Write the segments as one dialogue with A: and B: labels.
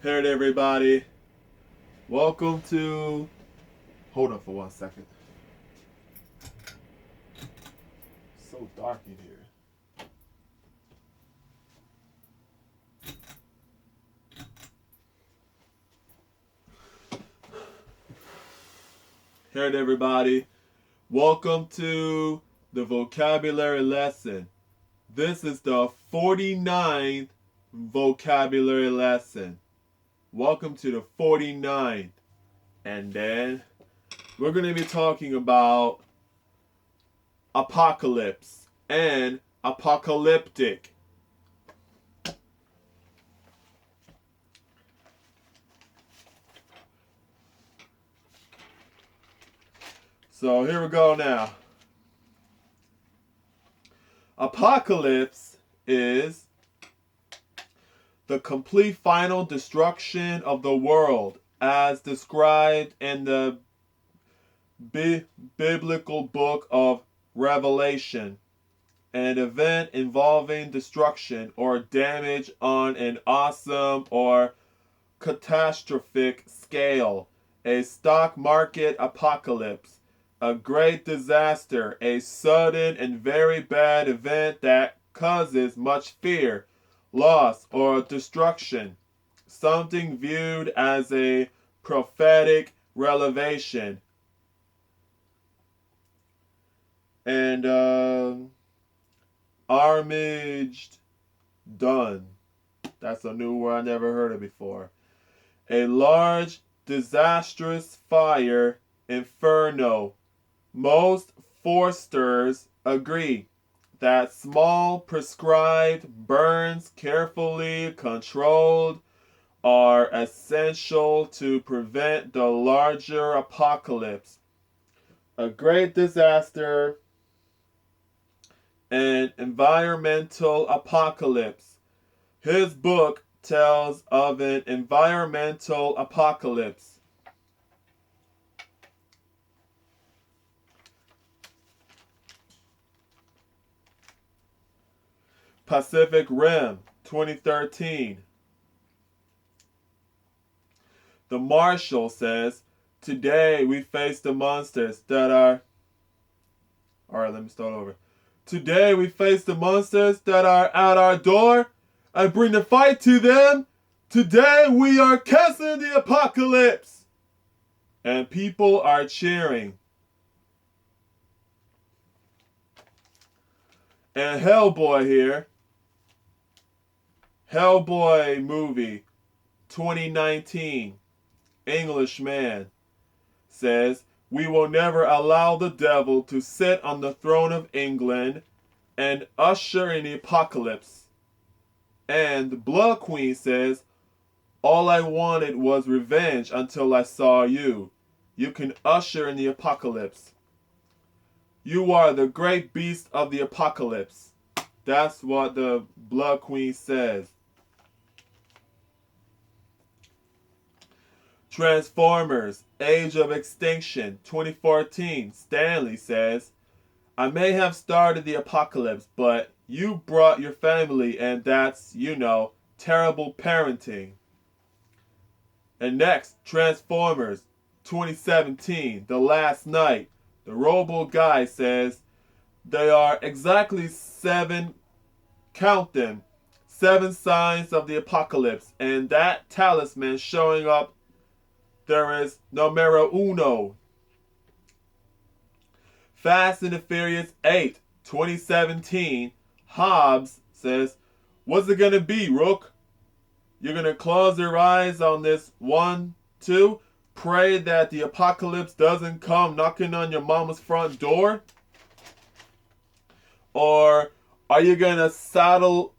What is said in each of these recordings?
A: Hey everybody, welcome to. Hold on for 1 second. It's so dark in here. Hey everybody, welcome to the vocabulary lesson. This is the 49th vocabulary lesson. Welcome to the 49th. And then we're going to be talking about apocalypse and apocalyptic. So here we go now. Apocalypse is the complete final destruction of the world as described in the biblical book of Revelation, an event involving destruction or damage on an awesome or catastrophic scale, a stock market apocalypse, a great disaster, a sudden and very bad event that causes much fear, loss, or destruction, something viewed as a prophetic revelation. And Armaged done. That's a new word I never heard of before. A large, disastrous fire, inferno. Most foresters agree that small, prescribed burns, carefully controlled, are essential to prevent the larger apocalypse. A great disaster, an environmental apocalypse. His book tells of an environmental apocalypse. Pacific Rim, 2013. The Marshal says, today we face the monsters that are... Alright, let me start over. Today we face the monsters that are at our door and bring the fight to them. Today we are canceling the apocalypse. And people are cheering. And Hellboy here. Hellboy movie 2019. Englishman says, we will never allow the devil to sit on the throne of England and usher in the apocalypse. And Blood Queen says, all I wanted was revenge until I saw you. You can usher in the apocalypse. You are the great beast of the apocalypse. That's what the Blood Queen says. Transformers, Age of Extinction, 2014. Stanley says, I may have started the apocalypse, but you brought your family and that's, terrible parenting. And next, Transformers, 2017. The Last Night. The Robo Guy says, they are exactly 7, count them, 7 signs of the apocalypse. And that talisman showing up, there is numero uno. Fast and the Furious 8, 2017. Hobbs says, what's it gonna be, Rook? You're gonna close your eyes on this 1, 2, pray that the apocalypse doesn't come knocking on your mama's front door? Or are you gonna saddle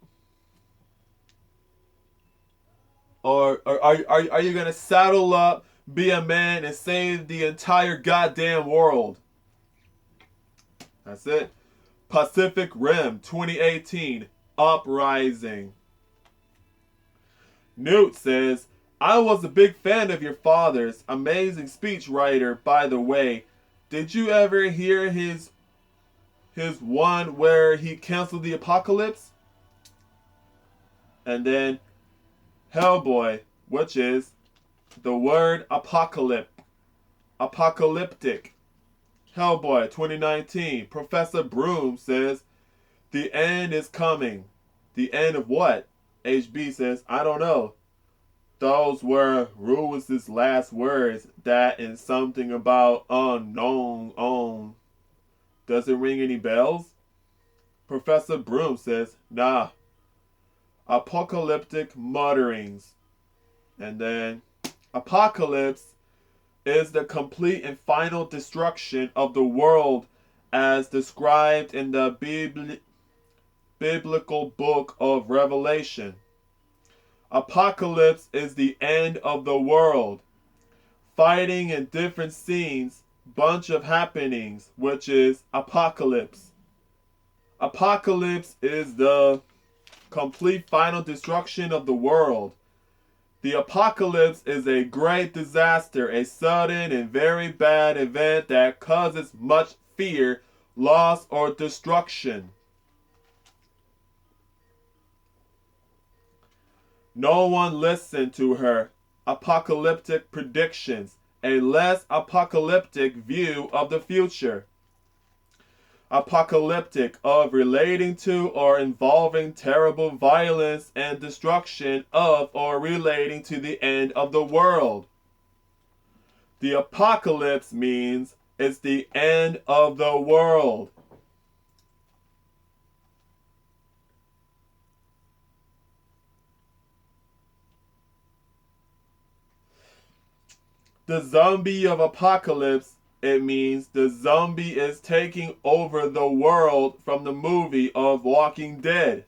A: are you gonna saddle up, be a man, and save the entire goddamn world? That's it. Pacific Rim 2018. Uprising. Newt says, I was a big fan of your father's. Amazing speech writer, by the way. Did you ever hear his one where he canceled the apocalypse? And then Hellboy, which is the word apocalyptic. Hellboy 2019. Professor Broom says, the end is coming. The end of what? HB says, I don't know. Those were Ruiz's last words. That and something about unknown on. Does it ring any bells? Professor Broom says, nah. Apocalyptic mutterings. And then, apocalypse is the complete and final destruction of the world as described in the biblical book of Revelation. Apocalypse is the end of the world. Fighting in different scenes, bunch of happenings, which is apocalypse. Apocalypse is the complete final destruction of the world. The apocalypse is a great disaster, a sudden and very bad event that causes much fear, loss, or destruction. No one listened to her apocalyptic predictions, a less apocalyptic view of the future. Apocalyptic of relating to or involving terrible violence and destruction of or relating to the end of the world. The apocalypse means it's the end of the world. The zombie of apocalypse, it means the zombie is taking over the world from the movie of Walking Dead.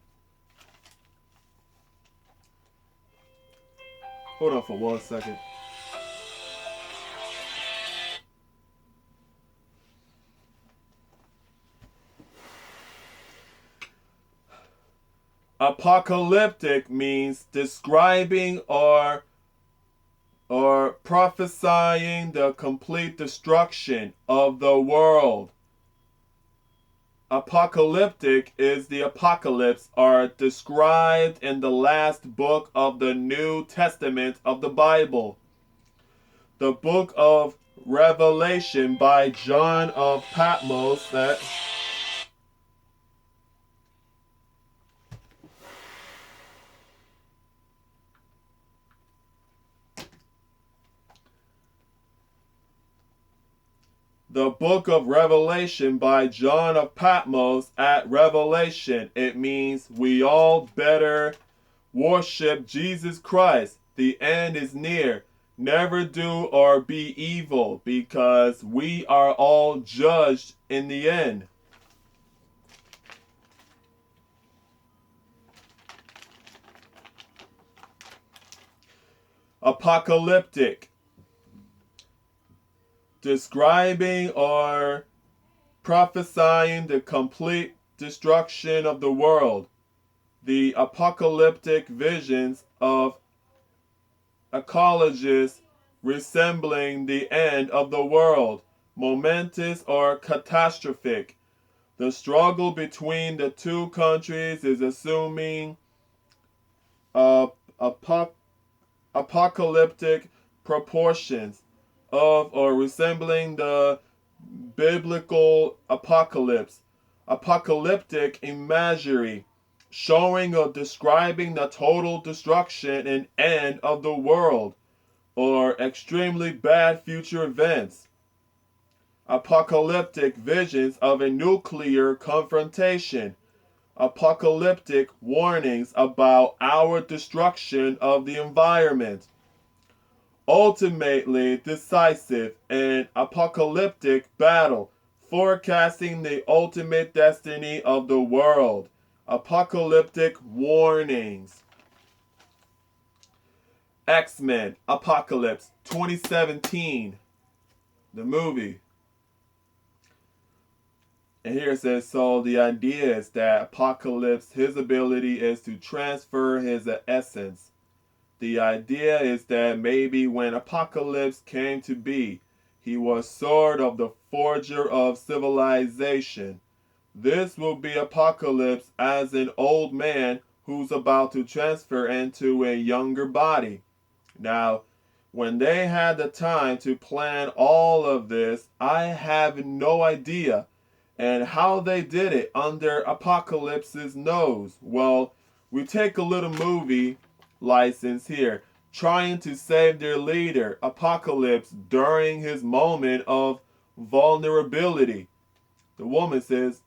A: Hold on for 1 second. Apocalyptic means describing or prophesying the complete destruction of the world. Apocalyptic is the apocalypse are described in the last book of the New Testament of the Bible. The book of Revelation by John of Patmos that The book of Revelation by John of Patmos at Revelation. It means we all better worship Jesus Christ. The end is near. Never do or be evil because we are all judged in the end. Apocalyptic. Describing or prophesying the complete destruction of the world. The apocalyptic visions of ecologists resembling the end of the world, momentous or catastrophic. The struggle between the two countries is assuming apocalyptic proportions of or resembling the biblical apocalypse. Apocalyptic imagery, showing or describing the total destruction and end of the world, or extremely bad future events. Apocalyptic visions of a nuclear confrontation. Apocalyptic warnings about our destruction of the environment. Ultimately decisive and apocalyptic battle, forecasting the ultimate destiny of the world. Apocalyptic warnings. X-Men Apocalypse 2017, the movie. And here it says, so the idea is that Apocalypse, his ability is to transfer his essence. The idea is that maybe when Apocalypse came to be, he was sort of the forger of civilization. This will be Apocalypse as an old man who's about to transfer into a younger body. Now, when they had the time to plan all of this, I have no idea. And how they did it under Apocalypse's nose. Well, we take a little movie license here, trying to save their leader, Apocalypse, during his moment of vulnerability. The woman says,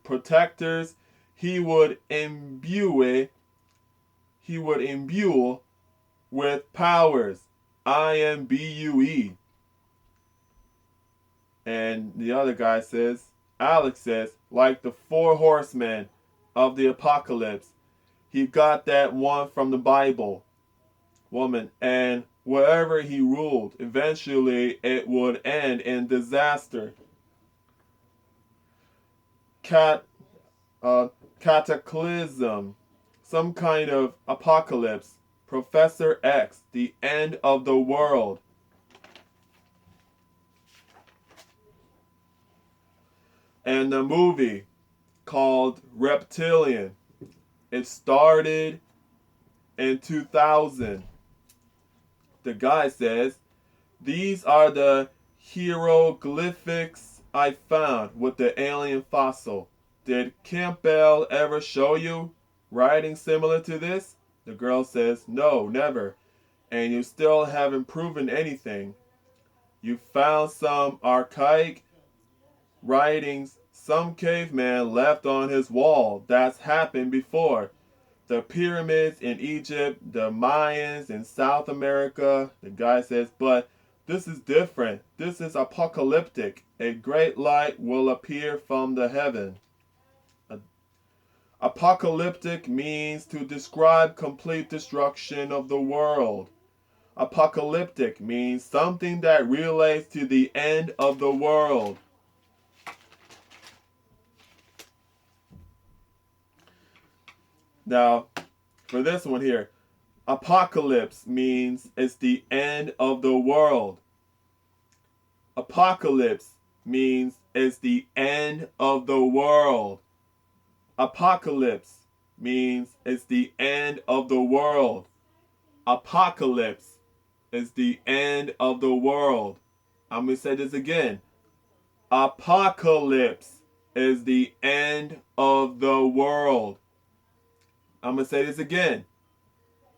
A: protectors, he would imbue with powers. IMBUE. And the other guy says, Alex says, like the four horsemen of the apocalypse. He got that one from the Bible. Woman, and wherever he ruled, eventually it would end in disaster. Cataclysm, some kind of apocalypse. Professor X, the end of the world. And the movie called Reptilian. It started in 2000. The guy says, these are the hieroglyphics I found with the alien fossil. Did Campbell ever show you writing similar to this? The girl says, no, never. And you still haven't proven anything. You found some archaic writings some caveman left on his wall. That's happened before. The pyramids in Egypt, the Mayans in South America. The guy says, but this is different. This is apocalyptic. A great light will appear from the heaven. Apocalyptic means to describe complete destruction of the world. Apocalyptic means something that relates to the end of the world. Now, for this one here, apocalypse means it's the end of the world. Apocalypse means it's the end of the world. Apocalypse means it's the end of the world. Apocalypse is the end of the world. I'm going to say this again. Apocalypse is the end of the world. I'm going to say this again.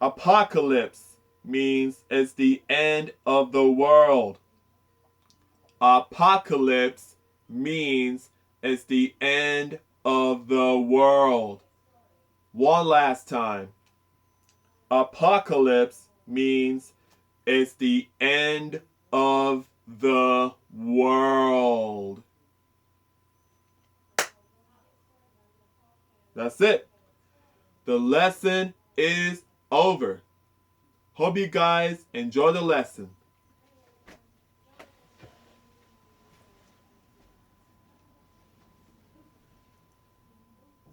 A: Apocalypse means it's the end of the world. Apocalypse means it's the end of the world. One last time. Apocalypse means it's the end of the world. That's it. The lesson is over. Hope you guys enjoy the lesson.